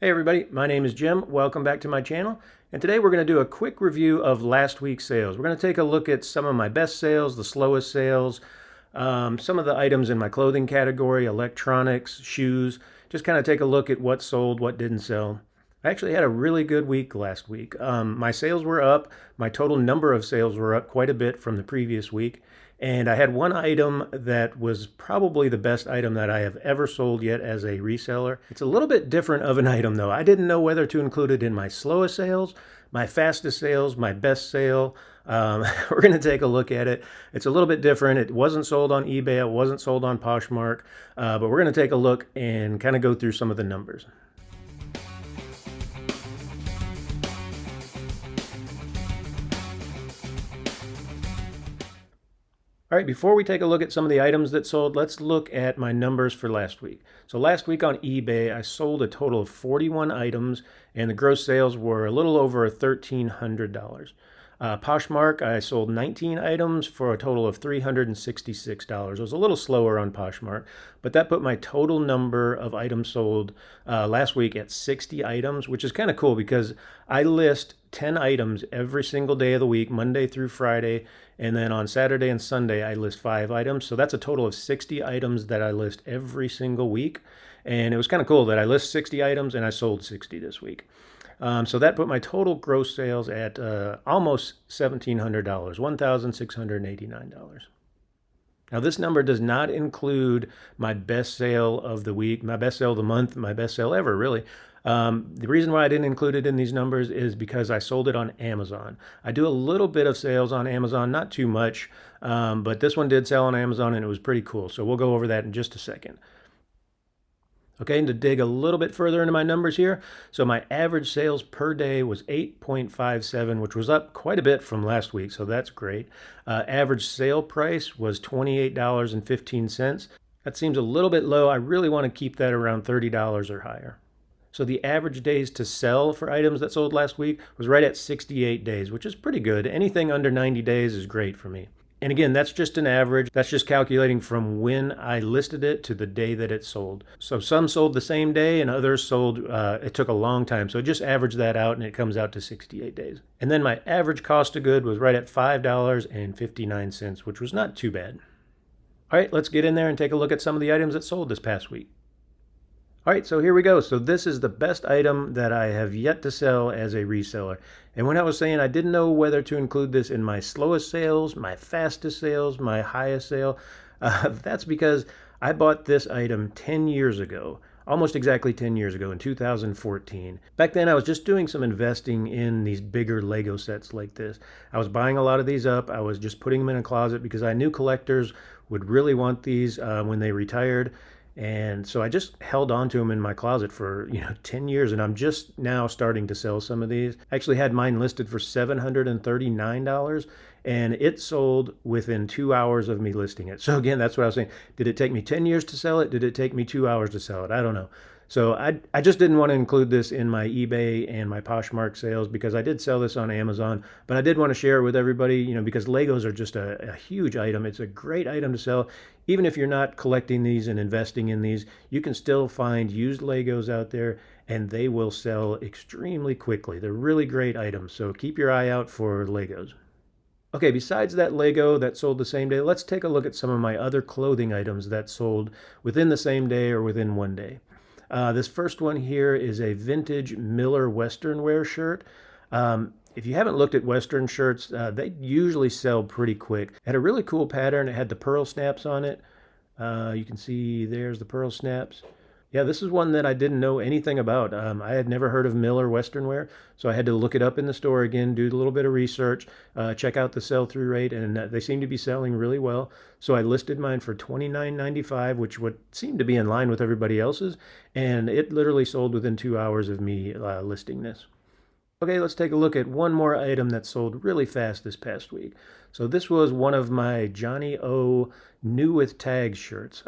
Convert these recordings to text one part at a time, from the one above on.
Hey everybody, my name is Jim. Welcome back to my channel. And today we're going to do a quick review of last week's sales. We're going to take a look at some of my best sales, the slowest sales, some of the items in my clothing category, electronics, shoes. Just kind of take a look at what sold, what didn't sell. I actually had a really good week last week. My sales were up. My total number of sales were up quite a bit from the previous week. And I had one item that was probably the best item that I have ever sold yet as a reseller. It's a little bit different of an item though. I didn't know whether to include it in my slowest sales, my fastest sales, my best sale. We're going to take a look at it. It's a little bit different. It wasn't sold on eBay. It wasn't sold on Poshmark. But we're going to take a look and kind of go through some of the numbers. All right, before we take a look at some of the items that sold, let's look at my numbers for last week. So last week on eBay, I sold a total of 41 items, and the gross sales were a little over $1,300. Poshmark, I sold 19 items for a total of $366. It was a little slower on Poshmark, but that put my total number of items sold last week at 60 items, which is kind of cool because I list 10 items every single day of the week, Monday through Friday, and then on Saturday and Sunday, I list 5 items. So that's a total of 60 items that I list every single week. And it was kind of cool that I list 60 items and I sold 60 this week. So that put my total gross sales at almost $1,700, $1,689. Now, this number does not include my best sale of the week, my best sale of the month, my best sale ever, really. The reason why I didn't include it in these numbers is because I sold it on Amazon. I do a little bit of sales on Amazon, not too much, but this one did sell on Amazon and it was pretty cool. So we'll go over that in just a second. Okay, and to dig a little bit further into my numbers here, so my average sales per day was 8.57, which was up quite a bit from last week, so that's great. Average sale price was $28.15. That seems a little bit low. I really want to keep that around $30 or higher. So the average days to sell for items that sold last week was right at 68 days, which is pretty good. Anything under 90 days is great for me. And again, that's just an average. That's just calculating from when I listed it to the day that it sold. So some sold the same day and others sold, it took a long time. So just average that out and it comes out to 68 days. And then my average cost of good was right at $5.59, which was not too bad. All right, let's get in there and take a look at some of the items that sold this past week. All right, so here we go. So this is the best item that I have yet to sell as a reseller. And when I was saying I didn't know whether to include this in my slowest sales, my fastest sales, my highest sale, that's because I bought this item 10 years ago, almost exactly 10 years ago in 2014. Back then I was just doing some investing in these bigger Lego sets like this. I was buying a lot of these up. I was just putting them in a closet because I knew collectors would really want these when they retired. And so I just held on to them in my closet for, 10 years, and I'm just now starting to sell some of these. I actually had mine listed for $739, and it sold within 2 hours of me listing it. So again, that's what I was saying. Did it take me 10 years to sell it? Did it take me 2 hours to sell it? I don't know. So I just didn't want to include this in my eBay and my Poshmark sales because I did sell this on Amazon, but I did want to share it with everybody, because Legos are just a huge item. It's a great item to sell. Even if you're not collecting these and investing in these, you can still find used Legos out there and they will sell extremely quickly. They're really great items, so keep your eye out for Legos. Okay, besides that Lego that sold the same day, let's take a look at some of my other clothing items that sold within the same day or within one day. This first one here is a vintage Miller Western wear shirt. If you haven't looked at Western shirts, they usually sell pretty quick. It had a really cool pattern. It had the pearl snaps on it. You can see there's the pearl snaps. Yeah, this is one that I didn't know anything about. I had never heard of Miller Western wear, so I had to look it up in the store again, do a little bit of research, check out the sell-through rate, and they seem to be selling really well. So I listed mine for $29.95, which would seem to be in line with everybody else's, and it literally sold within 2 hours of me listing this. Okay, let's take a look at one more item that sold really fast this past week. So this was one of my Johnny O New with Tags shirts.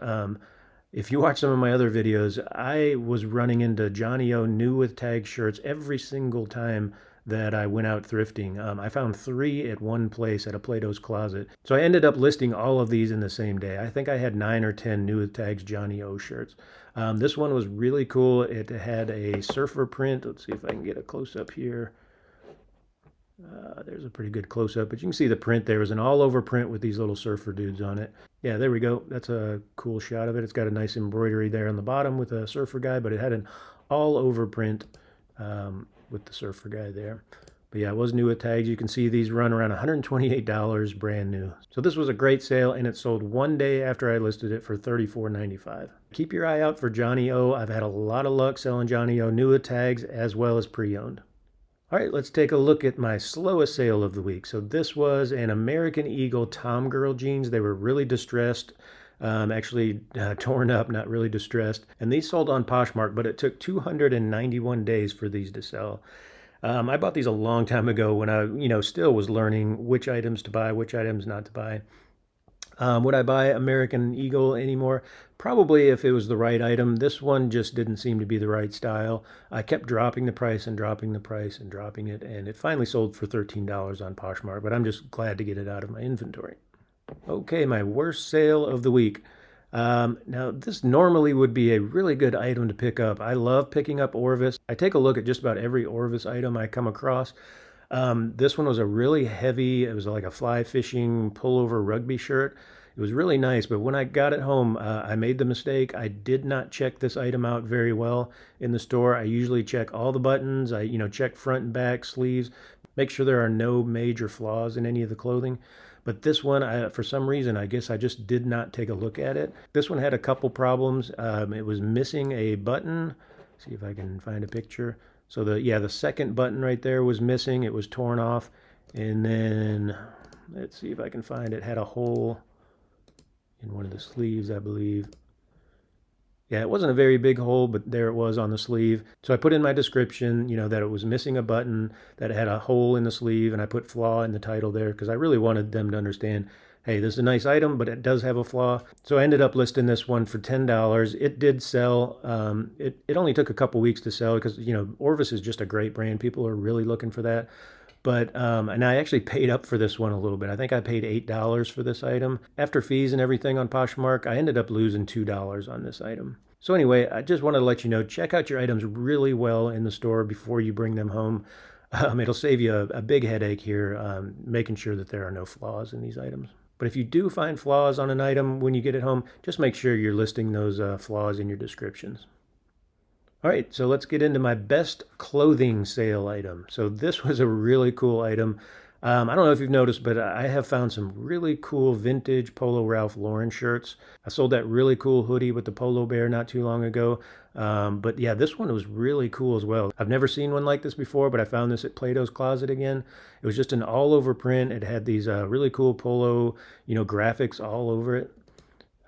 If you watch some of my other videos, I was running into Johnny O New with Tag shirts every single time that I went out thrifting. I found 3 at one place at a Plato's Closet. So I ended up listing all of these in the same day. I think I had 9 or 10 new with tags Johnny O shirts. This one was really cool. It had a surfer print. Let's see if I can get a close up here. There's a pretty good close up, but you can see the print there. It was an all over print with these little surfer dudes on it. Yeah, there we go. That's a cool shot of it. It's got a nice embroidery there on the bottom with a surfer guy, but it had an all over print with the surfer guy there. But yeah, it was new with tags. You can see these run around $128 brand new. So this was a great sale, and it sold one day after I listed it for $34.95. Keep your eye out for Johnny O. I've had a lot of luck selling Johnny O new with tags as well as pre-owned. All right, let's take a look at my slowest sale of the week. So this was an American Eagle Tom Girl jeans. They were really distressed, actually torn up, not really distressed. And these sold on Poshmark, but it took 291 days for these to sell. I bought these a long time ago when I, still was learning which items to buy, which items not to buy. Would I buy American Eagle anymore? Probably if it was the right item. This one just didn't seem to be the right style. I kept dropping the price and dropping the price and dropping it, and it finally sold for $13 on Poshmark, but I'm just glad to get it out of my inventory. Okay, my worst sale of the week. Now, this normally would be a really good item to pick up. I love picking up Orvis. I take a look at just about every Orvis item I come across. This one was a really heavy, it was like a fly fishing pullover rugby shirt. It was really nice, but when I got it home, I made the mistake. I did not check this item out very well in the store. I usually check all the buttons. I, check front and back, sleeves, make sure there are no major flaws in any of the clothing. But this one, for some reason, I guess I just did not take a look at it. This one had a couple problems. It was missing a button. See if I can find a picture. So the second button right there was missing. It was torn off. And then let's see if I can find it. Had a hole in one of the sleeves, I believe. Yeah, it wasn't a very big hole, but there it was on the sleeve. So I put in my description, that it was missing a button, that it had a hole in the sleeve, and I put flaw in the title there because I really wanted them to understand, hey, this is a nice item, but it does have a flaw. So I ended up listing this one for $10. It did sell. It only took a couple weeks to sell because, Orvis is just a great brand. People are really looking for that. But, and I actually paid up for this one a little bit. I think I paid $8 for this item. After fees and everything on Poshmark, I ended up losing $2 on this item. So anyway, I just wanted to let you know, check out your items really well in the store before you bring them home. It'll save you a big headache here, making sure that there are no flaws in these items. But if you do find flaws on an item when you get it home, just make sure you're listing those flaws in your descriptions. All right, so let's get into my best clothing sale item. So this was a really cool item. I don't know if you've noticed, but I have found some really cool vintage Polo Ralph Lauren shirts. I sold that really cool hoodie with the polo bear not too long ago. But yeah, this one was really cool as well. I've never seen one like this before, but I found this at Plato's Closet again. It was just an all over print. It had these really cool polo, graphics all over it.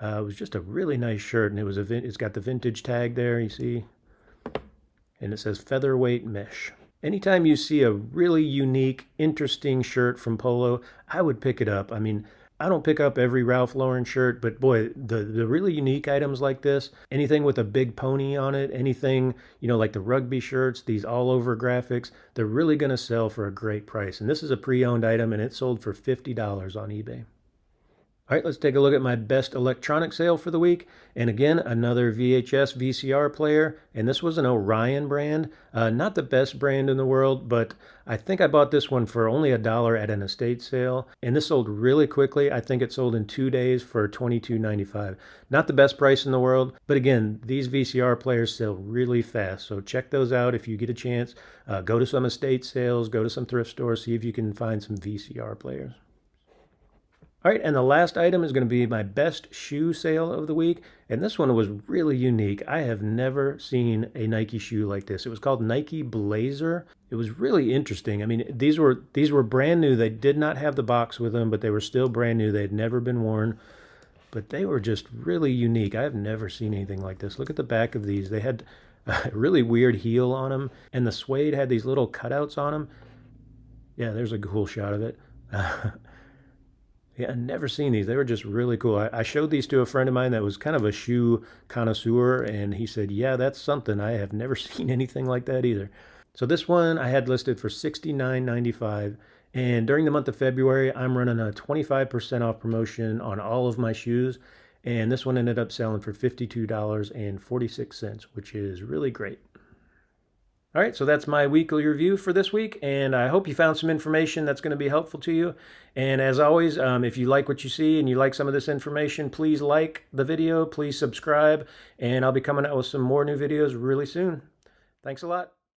It was just a really nice shirt, and it's got the vintage tag there, you see. And it says featherweight mesh. Anytime you see a really unique, interesting shirt from Polo, I would pick it up. I mean, I don't pick up every Ralph Lauren shirt, but boy, the really unique items like this, anything with a big pony on it, anything, like the rugby shirts, these all over graphics, they're really going to sell for a great price. And this is a pre-owned item, and it sold for $50 on eBay. All right, let's take a look at my best electronic sale for the week. And again, another VHS VCR player. And this was an Orion brand. Not the best brand in the world, but I think I bought this one for only $1 at an estate sale. And this sold really quickly. I think it sold in 2 days for $22.95. Not the best price in the world, but again, these VCR players sell really fast. So check those out if you get a chance. Go to some estate sales, go to some thrift stores, see if you can find some VCR players. All right, and the last item is going to be my best shoe sale of the week, and this one was really unique. I have never seen a Nike shoe like this. It was called Nike Blazer. It was really interesting. I mean, these were brand new. They did not have the box with them, but they were still brand new. They had never been worn, but they were just really unique. I have never seen anything like this. Look at the back of these. They had a really weird heel on them, and the suede had these little cutouts on them. Yeah, there's a cool shot of it. Yeah, I've never seen these. They were just really cool. I showed these to a friend of mine that was kind of a shoe connoisseur, and he said, yeah, that's something. I have never seen anything like that either. So this one I had listed for $69.95. And during the month of February, I'm running a 25% off promotion on all of my shoes. And this one ended up selling for $52.46, which is really great. All right, so that's my weekly review for this week, and I hope you found some information that's going to be helpful to you. And as always, if you like what you see and you like some of this information, please like the video, please subscribe, and I'll be coming out with some more new videos really soon. Thanks a lot.